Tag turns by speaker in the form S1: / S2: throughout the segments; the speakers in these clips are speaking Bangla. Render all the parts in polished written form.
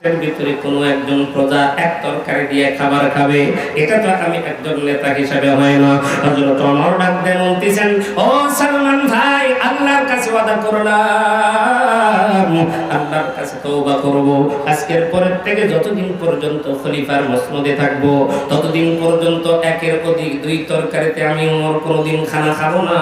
S1: এর ভিতরে কোনো একজন প্রজা এক তরকারি দিয়ে খাবার খাবে, এটা তো আমি একজন নেতা হিসাবে হয় না। হযরত ওমর ডাক দেন বলতেছেন, ও সালমান ভাই, আল্লাহর কাছে ওয়াদা করলাম, আল্লাহর কাছে তওবা করব, আজকের পরের থেকে যতদিন পর্যন্ত খলিফার মসনদে থাকবো ততদিন পর্যন্ত একের অধিক দুই তরকারিতে আমি ওমর কোনোদিন খানা খাবো না।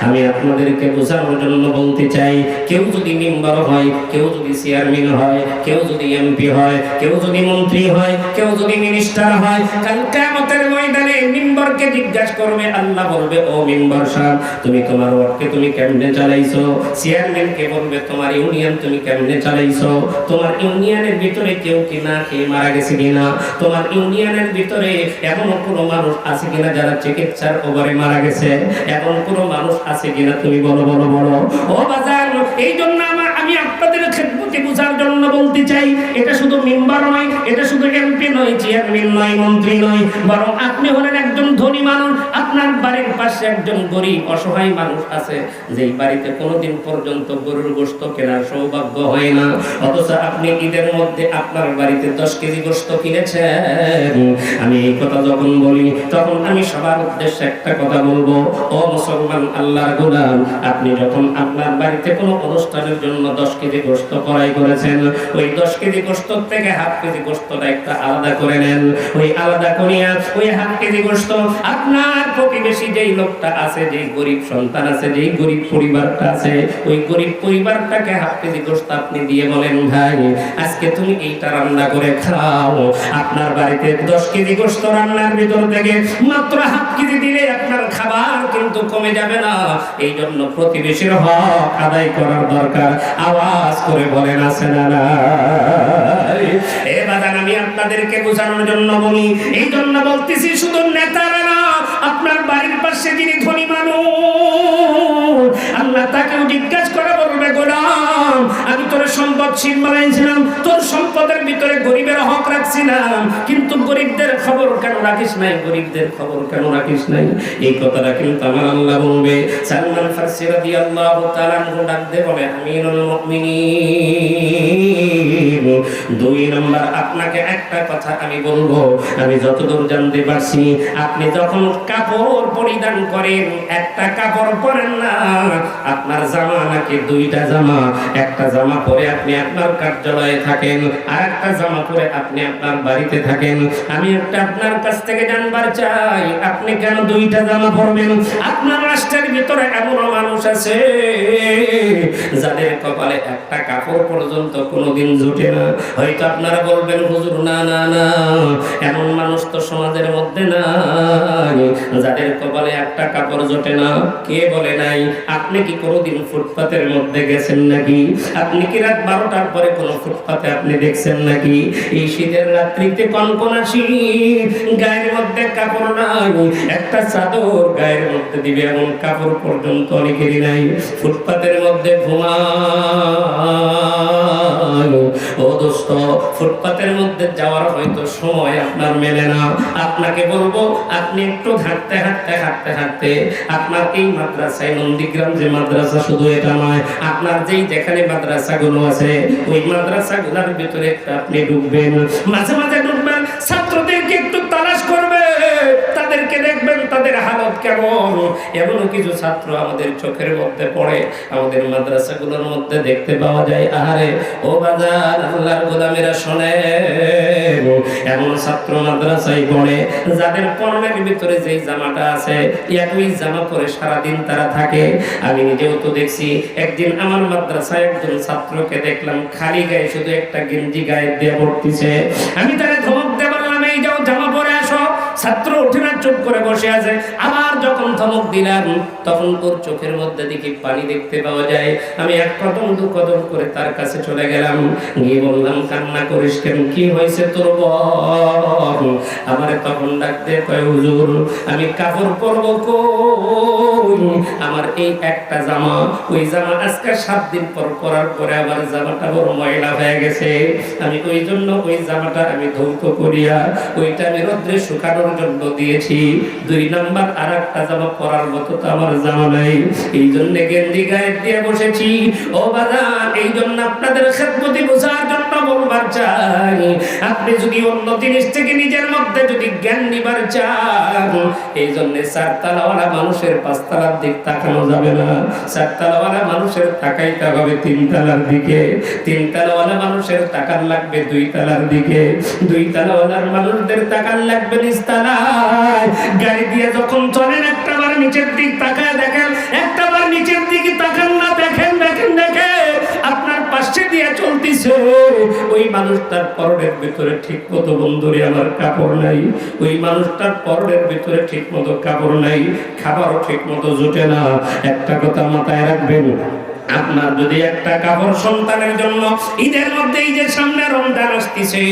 S1: আমি আপনাদেরকে বোঝানোর জন্য বলতে চাই, কেউ যদি মেম্বার হয়, কেউ যদি চেয়ারম্যান হয়, কেউ যদি এমপি হয়, কেউ যদি মন্ত্রী হয়, কেউ যদি মিনিস্টার হয়, কাল কিয়ামতের ময়দানে মেম্বারকে জিজ্ঞাসা করবে, আল্লাহ বলবে, ও মেম্বার সাহেব, তুমি তোমার ওয়ার্ডকে তুমি কেমনে চালাইছো? চেয়ারম্যানকে বলবে, তোমার ইউনিয়ন তুমি কেমনে চালাইছো? তোমার ইউনিয়নের ভিতরে কেউ কি না খেয়ে মারা গেছে কিনা? তোমার ইউনিয়নের ভিতরে এমন কোনো মানুষ আছে কিনা যারা চিকিৎসার অভাবে মারা গেছে? এমন কোনো মানুষ আছে কিনা? তুমি বলো বলো বলো। ও বাজার, এই জন্য আমি আপনাদের খেদমতে বোঝার জন্য বলতে চাই, এটা শুধু মেম্বার নয়, এটা শুধু এমপি নয়, চেয়ারম্যান নয়, মন্ত্রী নয়, বরং আপনি হলেন একজন ধনী মানুষ, আপনার বাড়ির পাশে একজন গরিব অসহায় মানুষ আছে, যেই বাড়িতে কোনোদিন পর্যন্ত গরুর গোশত কেনার সৌভাগ্য হয় না, অথচ আপনি ঈদের মধ্যে আপনার বাড়িতে 10 কেজি গোশত কিনেছেন। আমি এই কথা যখন বলি, তখন আমি সবার উদ্দেশ্যে একটা কথা বলবো, ও মুসলমান আল্লাহর গোলাম, আপনি যখন আপনার বাড়িতে কোনো অনুষ্ঠানের জন্য 10 কেজি গোশত ক্রয় করেছেন, ওই 10 কেজি গোশত থেকে হাফ কেজি গোশতটা একটা আলাদা করে নেন। ওই আলাদা করিয়া ওই হাফ কেজি গোশত আপনার প্রতিবেশী যেই লোকটা আছে, যেই গরিব সন্তান আছে, যেই গরিব পরিবারটা আছে, ওই গরিব পরিবারটাকে হাফ কেজি গোশত আপনি দিয়ে বলেন, ভাই আজকে তুমি এইটা রান্না করে খাও। আপনার বাড়িতে 10 কেজি গোশত রান্নার ভিতর থেকে মাত্র হাফ কেজি দিলে আপনার খাবার কিন্তু কমে যাবে না। এই জন্য প্রতিবেশীর হক আদায় করার দরকার। আওয়াজ করে বলেন, আছে না নাই? এ বাজান, আমি আপনাদেরকে বোঝানোর জন্য বলি, এই জন্য বলতেছি, শুধু নেতারা না, আপনার বাড়ির পাশে যিনি ধনী মানুষ, আল্লাহ তাকেও জিজ্ঞাসা করে বলবে, গোলাম, আমি তোর সম্পদশীল বানাইছিলাম, তোর সম্পদের ভিতরে গরিবের হক রাখছিলাম, কিন্তু গরিবদের খবর কেন রাখিস নাই? গরিবদের খবর কেন রাখিস নাই? এই কথাটা কিন্তু আমার আল্লাহ বলবে। সালমান ফারসি রাদিয়াল্লাহু তাআলা আনহু ডাক দিয়ে বলে, আমিরুল মুমিনিন, 2 নম্বর আপনাকে একটা কথা আমি বলবো, আমি যতদূর জানতে পারছি, আপনি যখন কাপড় পরিধান করেন, একটা কাপড় পরেন না, আপনার জামা নাকি 2টা জামা। একটা জামা পরে আপনি আপনার কার্যালয়ে থাকেন, আর একটা জামা পরে আপনি আপনার বাড়িতে থাকেন। আমি একটা আপনার কাছ থেকে জানবার চাই, আপনি কেন 2টা জামা পরবেন? আপনার রাষ্ট্রের ভিতরে এমন মানুষ আছে যাদের কপালে একটা কাপড় পর্যন্ত কোনোদিন জোটে না। হয়তো আপনারা বলবেন, হুজুর না না না, এমন মানুষ তো সমাজের মধ্যে নাই যাদের কপালে একটা কাপড় জোটে না। কে বলে নাই? আপনি কি কোনোদিন ফুটপাতের মধ্যে গেছেন নাকি? আপনি কি রাত 12টার পরে কোনো ফুটপাতে আপনি দেখছেন নাকি? এই শীতের রাত্রিতে কনকনা শীত, গায়ের মধ্যে কাপড় নাই, একটা চাদর গায়ের মধ্যে দিবে এমন কাপড় পর্যন্ত অনেকেরই নাই। ফুটপাতের মধ্যে ঘুমায়। ও দোস্ত, ফুটপাতের মধ্যে যাওয়ার হয়তো সময় আপনার মেলে না। আপনাকে বলবো, আপনি একটু হাঁটতে হাঁটতে হাঁটতে হাঁটতে আপনার এই মাদ্রাসায়, নন্দীগ্রাম যে মাদ্রাসা, শুধু এটা নয়, আপনার যেই যেখানে মাদ্রাসাগুলো আছে, ওই মাদ্রাসাগুলোর ভিতরে একটু আপনি ঢুকবেন, মাঝে মাঝে ঢুকবেন, ছাত্রদেরকে একটু তালাশ করবে, তাদেরকে দেখবেন তাদের হালত কেমন। এমনও কিছু ছাত্র আমাদের চোখের মধ্যে পড়ে, আমাদের মাদ্রাসাগুলোর মধ্যে দেখতে পাওয়া যায়। আরে ও বাজার, আল্লাহর গোলামেরা শোনেন, এমন ছাত্র মাদ্রাসায় পড়ে যাদের পরনের ভিতরে যেই জামাটা আছে, একই জামা পরে সারাদিন তারা থাকে। আমি নিজেও তো দেখছি, একদিন আমার মাদ্রাসায় একজন ছাত্রকে দেখলাম খালি গায়ে, শুধু একটা গেঞ্জি গায়ে দিয়ে পড়তেছে। আমি তারা ধমক দিয়ে বললাম, এই যাও, জামা পরে আসো। ছাত্র উঠে না, চুপ করে বসে আছে। আবার যখন ধমক দিলাম, তখন তোর চোখের মধ্যে দেখি পানি দেখতে পাওয়া যায়। আমি 1 কদম 2 কদম করে তার কাছে চলে গেলাম, গিয়ে বললাম, কান্না করিস কেন? কি হয়েছে তোর বল? আমারে তখন ডাক দিয়ে কয়, হুজুর, আমি কাপড় পরবো কই? আমার এই একটা জামা, ওই জামা আজকে 7 দিন পর পরার পরে আমার জামাটা বড় ময়লা হয়ে গেছে। আমি ওই জন্য ওই জামাটা আমি ধৌত করিয়া ওইটা আমি রোদ্রে শুকানোর জন্য দিয়েছি। 2 নম্বর আর একটা জামা পরার মতো তো আমার জামা নাই, এই জন্য গেঞ্জি গায়ে দিয়ে বসেছি। ও বাজার, এই জন্য আপনাদের খেদমতি বোঝার জন্য বলবার চাই, আপনি যদি অন্য জিনিস থেকে নিজের মধ্যে যদি জ্ঞান নিবার চান, এই জন্য চারতলাওয়ালা মানুষের পাঁচতলার দিক তাকানো যাবে না, চারতলাওয়ালা মানুষের তাকাইতে হবে তিনতলার দিকে, তিনতলাওয়ালা মানুষের তাকান লাগবে দুই তলার দিকে, দুই তলাওয়ালার মানুষদের তাকান লাগবে নিচতলায়। গাড়ি দিয়ে যখন চলেন একটাবার নিচের দিক তাকায় দেখেন, একটাবার নিচের দিকে তাকান না, দেখেন দেখেন দেখেন আপনার পাশে দিয়ে চলতেছে ওই মানুষটার পরনের ভিতরে ঠিক মতো বন্ধুরে আমার কাপড় নাই, ওই মানুষটার পরনের ভিতরে ঠিক মতো কাপড় নাই, খাবারও ঠিক মতো জুটে না। একটা কথা মাথায় রাখবেন, আপনার যদি একটা কাপড় সন্তানের জন্য ঈদের মধ্যে এই যে সামনে রমজান আসতেছে,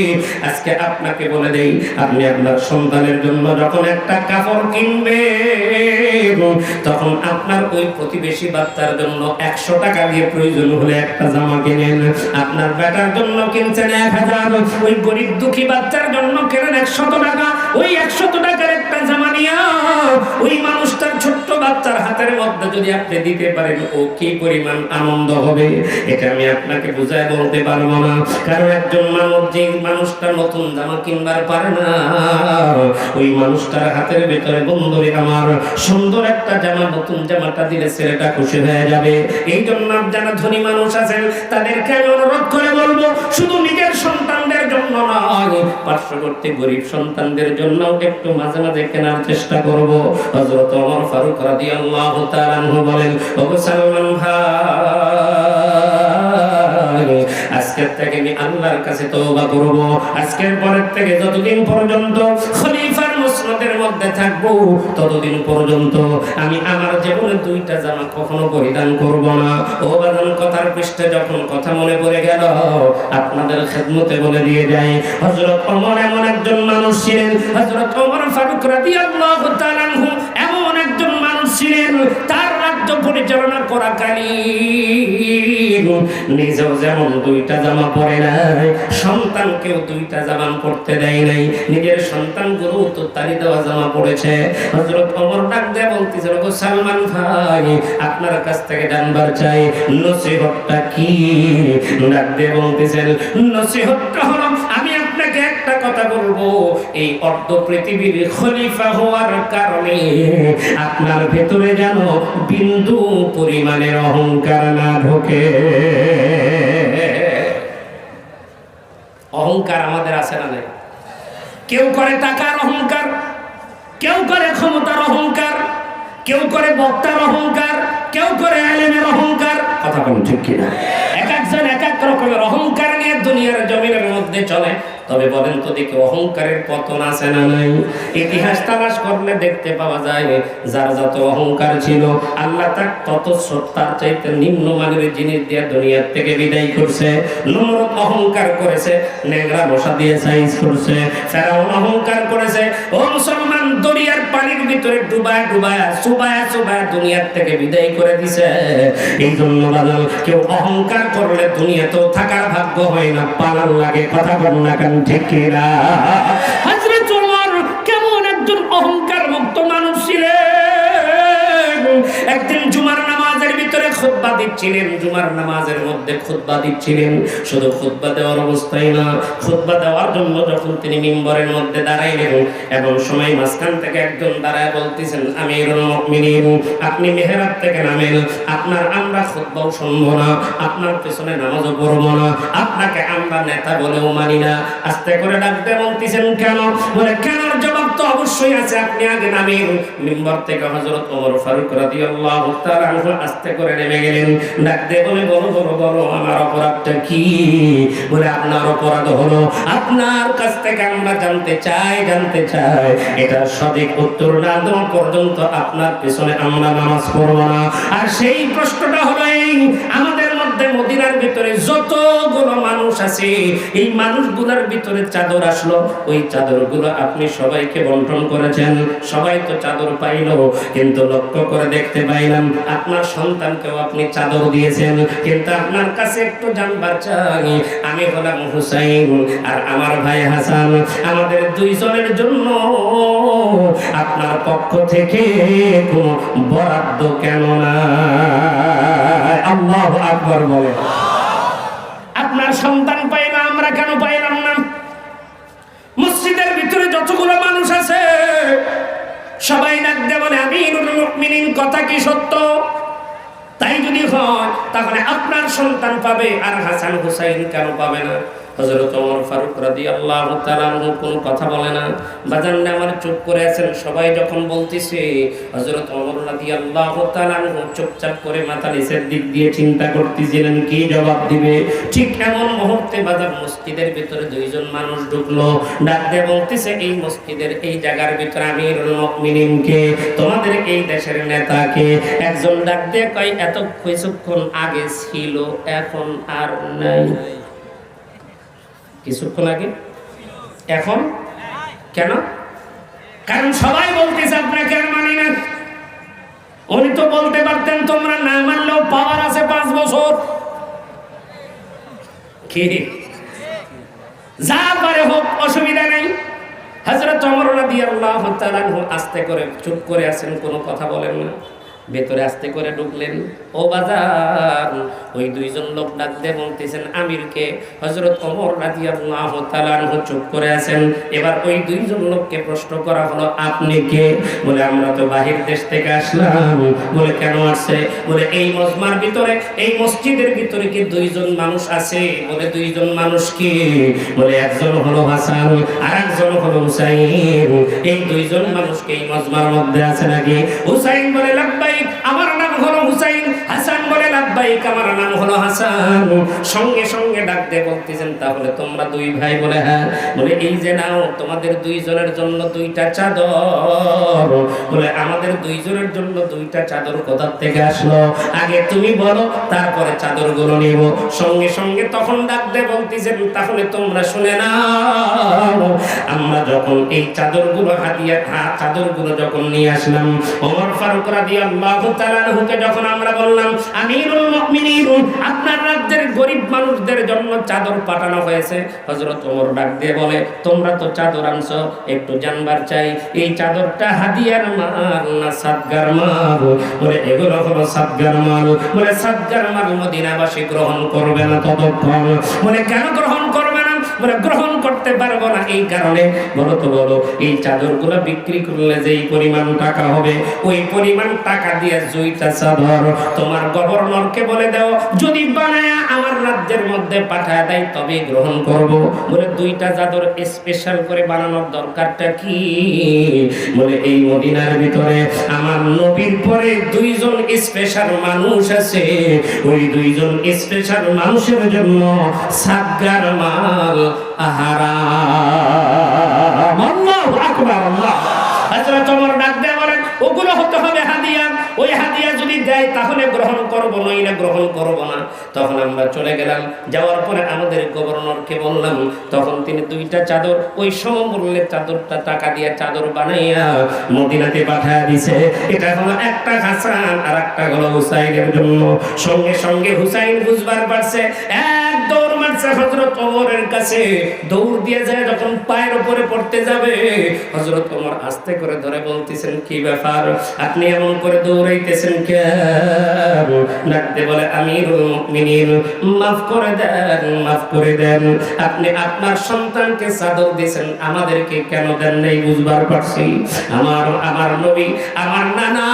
S1: আজকে আপনাকে বলে দেই, আপনি আপনার সন্তানের জন্য যখন একটা কাপড় কিনবে, তখন আপনার ওই প্রতিবেশী বাচ্চার জন্য 100 টাকা দিয়ে প্রয়োজন হলে একটা জামা কিনেন, আপনার বেটার জন্য কিনছেন 1000, ওই গরিব দুঃখী বাচ্চার জন্য কেনেন 100 টাকা, ওই 100 টাকার একটা জামা নিয়ে ওই মানুষটার ছোট্ট বাচ্চার হাতের মধ্যে যদি আপনি দিতে পারেন, ও কি পরিমাণ আনন্দ হবে এটা আমি আপনাকে বুঝায় বলতে পারবো না। কারণ একজন মানুষ যে মানুষটা নতুন জামা কিনবার পারে না, ওই মানুষটার হাতের ভিতরে বন্ধুরে আমার সুন্দর একটা জামা, নতুন জামাটা দিলে ছেলেটা খুশি হয়ে যাবে। এই জন্য যারা ধনী মানুষ আছেন তাদেরকে আমি অনুরোধ করে বলবো, শুধু নিজের সন্তানদের জন্য নয়, পার্শ্ববর্তী গরিব সন্তানদের জন্য একটু মাঝে মাঝে কেনার চেষ্টা করব। হযরত ওমর ফারুক রাদিয়াল্লাহু তাআলা আনহু বলেন, ওগো সালমান ভাই, আজকের থেকে আমি আল্লাহর কাছে তওবা করব, আজকের পরের থেকে যতদিন পর্যন্ত খলিফার মুসনদের মধ্যে থাকবো ততদিন পর্যন্ত আমি আমার জীবনে 2টা জামা কখনো পরিধান করব না। ও বাজান, কথার পৃষ্ঠে যখন কথা মনে পড়ে গেল আপনাদের খেদমতে বলে দিয়ে যাই, হযরত ওমর এমন একজন মানুষ ছিলেন, হযরত ওমর ফারুক রাদিয়াল্লাহু তাআলা আনহু এমন একজন মানুষ ছিলেন, তার রাজ্য পরিচালনা করাকালীন নিজেও যেমন 2টা জামা পরে নাই, সন্তানকেও 2টা জামা পরতে দেয় নাই, নিজের সন্তানগুলো তো তারি দেওয়া জামা পড়েছে। হযরত ওমর ডাক দিয়ে বলতেছেন, ওগো সালমান ভাই, আপনার কাছ থেকে জানবার চাই নসিহতটা কি? ডাক দিয়ে বলতেছেন, নসিহতটা হলো আমি আপনাকে একটা কথা বলবো, এই অর্ধ পৃথিবীর খলিফা হওয়ার কারণে আপনার ভেতরে যেন বিন্দু পরিমাণের অহংকার না ঢোকে। অহংকার আমাদের আছে না নাই? কেউ করে টাকার অহংকার, কেউ করে ক্ষমতার অহংকার, কেউ করে বক্তার অহংকার, কেউ করে আলেমের অহংকার। কথা বলুন ঠিক কিনা? এক একজন এক এক রকমের অহংকার নিয়ে দুনিয়ার জমিনের মধ্যে চলে। তবে বলেন তো দেখি, অহংকারের পতন আছে না নাই? ইতিহাস তালাশ করলে দেখতে পাওয়া যায়, যার যত অহংকার ছিল আল্লাহ তার চাইতে নিম্নমানের জিনিস দিয়ে দুনিয়ার থেকে বিদায় করছে। নমরুদ অহংকার করেছে, নেংরা মশা দিয়ে সাইজ করছে। ফেরাউন অহংকার করেছে, ও মুসলমান, দরিয়ার পানির ভিতরে ডুবায় ডুবায় চুবায়া চুবায়া দুনিয়ার থেকে বিদায় করে দিছে। এই জন্য বাদল, কেউ অহংকার করলে দুনিয়াতেও থাকার ভাগ্য হয় না, পালার লাগে। কথা বল না কেন? ঠিক কিনা? হযরত ওমর কেমন একজন অহংকার মুক্ত মানুষ ছিলেন। একদিন জুমার নামাজের ভিতরে খুতবা দিচ্ছিলেন, জুমার নামাজের মধ্যে খুতবা দিচ্ছিলেন। শুধু খুতবা দেওয়ার অবস্থায় না, খুতবা দেওয়ার জন্য যখন তিনি মিম্বরের মধ্যে দাঁড়াইলেন, এবং সময় মাঝখান থেকে একজন দাঁড়ায় বলতেছেন, আমিরুল মুমিনিন, আপনি মেহরাব থেকে নামেন, আমরা খুতবাও শুনবো না, আপনার পেছনে নামাজও পড়বো না, আপনাকে আমরা নেতা বলেও মানি না। আস্তে করে ডাকতে বলতেছেন, কেন? বলে, কেনর জবাব তো অবশ্যই আছে, আপনি আগে নামেন। মিম্বর থেকে হযরত ওমর ফারুক রাদিয়াল্লাহু তাআলা আনহু আস্তে করে নেমে গেলেন। ডাকতে বলে, বলো বলো বলো, আমার অপরাধটা কি? বলে, আপনার অপরাধ হলো, আপনার কাছ থেকে আমরা জানতে চাই এটা সঠিক উত্তর না দেওয়া পর্যন্ত আপনার পেছনে আমরা নামাজ পড়ব না। আর সেই প্রশ্নটা হলো এই, আমাদের মধ্যে মদিনার ভিতরে যতগুলো মানুষ আছে, এই মানুষগুলোর ভিতরে চাদর আসলো, ওই চাদরগুলো আপনি সবাইকে বন্টন করেছেন, সবাই তো চাদর পাইল, কিন্তু লক্ষ্য করে দেখতে পাইলাম আপনার সন্তানকেও আপনি চাদর দিয়েছেন। কিন্তু আপনার কাছে একটু জানবার চাই, আমি হলাম হুসাইন আর আমার ভাই হাসান, আমাদের 2 জনের জন্য আপনার পক্ষ থেকে কোনো বরাদ্দ কেন না? আল্লাহু আকবার বলে। আপনার সন্তান পাই না, আমরা আমরা কেন পাইলাম না? মসজিদের ভিতরে যতগুলো মানুষ আছে সবাই ডাক দিয়ে বলে আমিরুল মুমিনিন, কথা কি সত্য? তাই যদি হয় তাহলে আপনার সন্তান পাবে, আর হাসান হুসাইন কেন পাবে না? হযরত ওমর ফারুক রাদিয়াল্লাহু তাআলা আনহু কোনো কথা বলে না। বাজানরা আমার চুপ করে আছেন। সবাই যখন বলতেছে, হযরত ওমর রাদিয়াল্লাহু তাআলা আনহু চুপচাপ করে মাথা নিচের দিক দিয়ে চিন্তা করতেছিলেন কি জবাব দিবে। ঠিক এমন মুহূর্তে বাজার মসজিদের ভিতরে দুইজন মানুষ ঢুকলো, ডাক দিয়ে বলতেছে, এই মসজিদের এই জায়গার ভিতরে আমিরুল মুমিনিন কে, তোমাদের এই দেশের নেতা কে? একজন ডাক দিয়ে কয়, এত কিছুক্ষণ আগে ছিল, এখন আর নাই। কিছুক্ষণ আগে, এখন কেন? কারণ সবাই বলতেছে আপনাকে আর মানি না। উনি তো বলতে পারতেন তোমরা না মানলেও পাওয়ার আছে 5 বছর, কি যা পারে হোক, অসুবিধা নেই। হযরত ওমর রাদিয়াল্লাহু তাআলা আস্তে করে চুপ করে আছেন, কোনো কথা বলেন না। ভেতরে আস্তে করে ঢুকলেন। ও বাজার, ওই দুইজন লোক ডাক দিয়ে বলতেছেন আমিরকে। হযরত ওমর রাদিয়াল্লাহু তাআলা চুপ করে আছেন। এবার ওই দুইজন লোককে প্রশ্ন করা হলো, আপনি কে? বলে আমরা তো বাহির দেশ থেকে আসলাম। বলে কেন আসছে? বলে এই মজমার ভিতরে, এই মসজিদের ভিতরে কি দুইজন মানুষ আছে? বলে দুইজন মানুষ কি? বলে একজন হলো হাসান আর একজন হলো হুসাইন। এই দুইজন মানুষকে এই মজমার মধ্যে আছে নাকি? হুসাইন বলে লাব্বাইক, আমার নাম হলো হুসাইন। হাসান বলে লাব্বাইক, আমার নাম হলো হাসান। সঙ্গে সঙ্গে ডাক দিয়ে বলতেছেন, তাহলে তোমরা দুই ভাই? বলে হ্যাঁ। বলে এই যে নাও, তোমাদের দুইজনের জন্য 2টা চাদর। বলে আমাদের দুইজনের জন্য 2টা চাদর কোথা থেকে আসলো? আগে তুমি বলো, তারপরে চাদরগুলো নিব। সঙ্গে সঙ্গে তখন ডাক দিয়ে বলতেছেন, তাহলে তোমরা শুনে নাও, আমরা যখন এই চাদরগুলো চাদরগুলো যখন নিয়ে আসলাম, ওমর ফারুক রাদিয়াল্লাহু তাআলা আনহুকে যখন আমরা বললাম, আমিরুল মুমিনিন, আপনার রাজ্যের গরিব মানুষদের জন্য চাদর পাঠানো হয়েছে। হযরত ওমর ডাক দিয়ে বলে, তোমরা তো চাদর আনছো, একটু জানবার চাই, এই চাদরটা হাদিয়ার মাল না সাদগার মাল? বলে এগুলো হলো সাদগার মাল। বলে সাদগার মাল মদিনাবাসী গ্রহণ করবে না ততক্ষণ। বলে কেন গ্রহণ করবে না? বলে গ্রহণ করতে পারবো না এই কারণে। বলো তো বলো, এই চাদরগুলো বিক্রি করলে যেই পরিমাণ টাকা হবে, ওই পরিমাণ টাকা দিয়ে 2টা চাদর তোমার গভর্নরকে বলে দাও, যদি বানায়া আমার রাজ্যের মধ্যে পাঠায় দেয় তবে গ্রহণ করব। বলে 2টা চাদর স্পেশাল করে বানানোর দরকারটা কি? বলে এই মদিনার ভিতরে আমার নবীর পরে 2জন স্পেশাল মানুষ আছে, ওই 2জন স্পেশাল মানুষের জন্য সাদগার মাল হারাম। আল্লাহু আকবার, আল্লাহ। হযরত ওমর ডাক দিয়ে বলেন, ওগুলো হতে হবে হাদিয়া। ওই হাদিয়া যদি দেয় তাহলে গ্রহণ করব, নইলে গ্রহণ করব না। তখন আমরা চলে গেলাম। যাওয়ার পরে আমাদের গভর্নরকে বললাম, তখন তিনি 2টা চাদর, ওই সমমূল্যের চাদরটা টাকা দিয়ে চাদর বানাইয়া মদিনাতে পাঠিয়ে দিছে। এটা হলো একটা হাসান আর একটা হলো হুসাইনের জন্য। সঙ্গে সঙ্গে হুসাইন বুঝবার পারছে, এক দৌড় মারছে হযরত ওমরের কাছে। দৌড় দিয়ে যায়, যখন পায়ের উপরে পড়তে যাবে, হযরত ওমর আস্তে করে ধরে বলতেছেন, কি ব্যাপার, আপনি এমন করে দৌড়াইতেছেন কেন? ডাকতে বলে, আমিরুল মুমিনিন, মাফ করে দেন, মাফ করে দেন। আপনি আপনার সন্তানকে চাদর দিয়েছেন, আমাদেরকে কেন দেন নাই বুঝবার পারছি। আমার নবী, আমার নানা,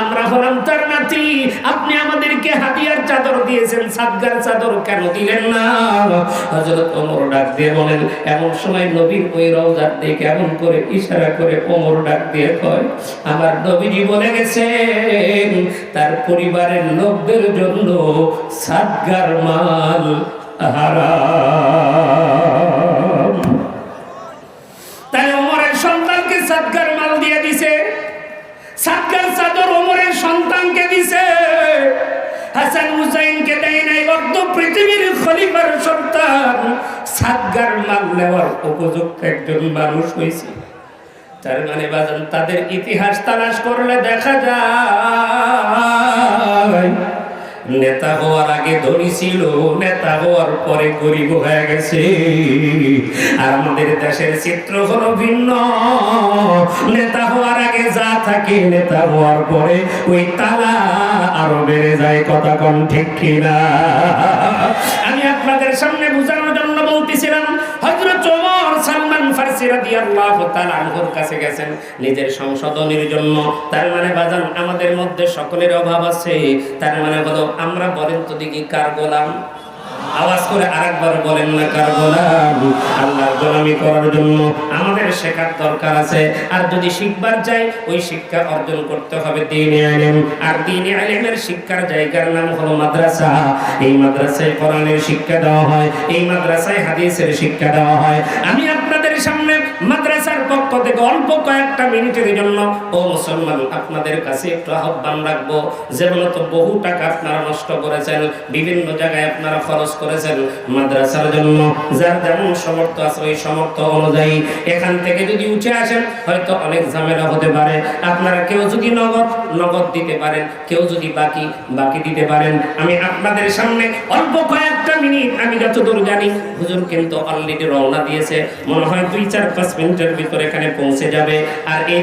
S1: আমরা হলাম তার নাতি। আপনি আমাদেরকে হাদিয়ার চাদর দিয়েছেন, সাদগার চাদর কেন দিলেন না? হযরত ওমর ডাক দিয়ে বলেন, এমন সময় নবীর ওই রওজার দিকে এমন করে ইশারা করে ওমর ডাক দিয়ে কয়, আমার নবীজি বলে গেছেন তার পরিবারের লোকদের জন্য সাদগার মাল হারাম। তাই ওমরের সন্তানকে সাদগার মাল দিয়ে দিছে, সাদগার চাদর ওমরের সন্তানকে দিছে, হাসান হুসাইনকে দেয় নাই। অর্ধ পৃথিবীর খলিফার সন্তান সাদগার মাল নেওয়ার উপযুক্ত একজন মানুষ হয়েছে। তার মানে বাজান, তাদের ইতিহাস তালাশ করলে দেখা যায় নেতা হওয়ার আগে ধনী ছিল, নেতা হওয়ার পরে গরিব হয়ে গেছে। আর আমাদের দেশের চিত্র হলো ভিন্ন। নেতা হওয়ার আগে যা থাকে, নেতা হওয়ার পরে ওই তালা আরো বেড়ে যায়। কথা কোন ঠিক কিনা? আমি আপনাদের সামনে বোঝানোর রাদিয়াল্লাহু তাআলা আনহুর কাছে গেছেন নিজের সংশোধনের জন্য। তার মানে বাজান আমাদের মধ্যে সকলের অভাব আছে। তার মানে হলো আমরা বলেন তো দেখি কার গোলাম? আওয়াজ করে আরেকবার বলেন না, কার গোলাম? আল্লাহর গোলামি করার জন্য আমাদের শেখার দরকার আছে। আর যদি শিখবার চাই ওই শিক্ষা অর্জন করতে হবে দ্বীনে ইলম। আর দ্বীনে ইলমের শিক্ষার জায়গার নাম হলো মাদ্রাসা। এই মাদ্রাসায় কোরআনের শিক্ষা দেওয়া হয়, এই মাদ্রাসায় হাদিসের শিক্ষা দেওয়া হয়। আমি আপনাদের সামনে মাদ্রাসার পক্ষ থেকে অল্প কয়েকটা মিনিটের জন্য ও মুসলমান আপনাদের কাছে একটু আহ্বান রাখবো। যেগুলো তো বহু টাকা আপনারা নষ্ট করেছেন, বিভিন্ন জায়গায় আপনারা খরচ করেছেন মাদ্রাসার জন্য। যার যেমন সামর্থ্য আছে ওই সামর্থ্য অনুযায়ী এখান থেকে যদি উঠে আসেন হয়তো অনেক ঝামেলা হতে পারে। আপনারা কেউ যদি নগদ দিতে পারেন, কেউ যদি বাকি দিতে পারেন। আমি আপনাদের সামনে অল্প কয়েকটা মিনিট, আমি যতদূর জানি হুজুর কিন্তু অলরেডি রওনা দিয়েছে, মনে হয় 2-4-5 মিনিটের ভিতরে এখানে পৌঁছে যাবে। আর এই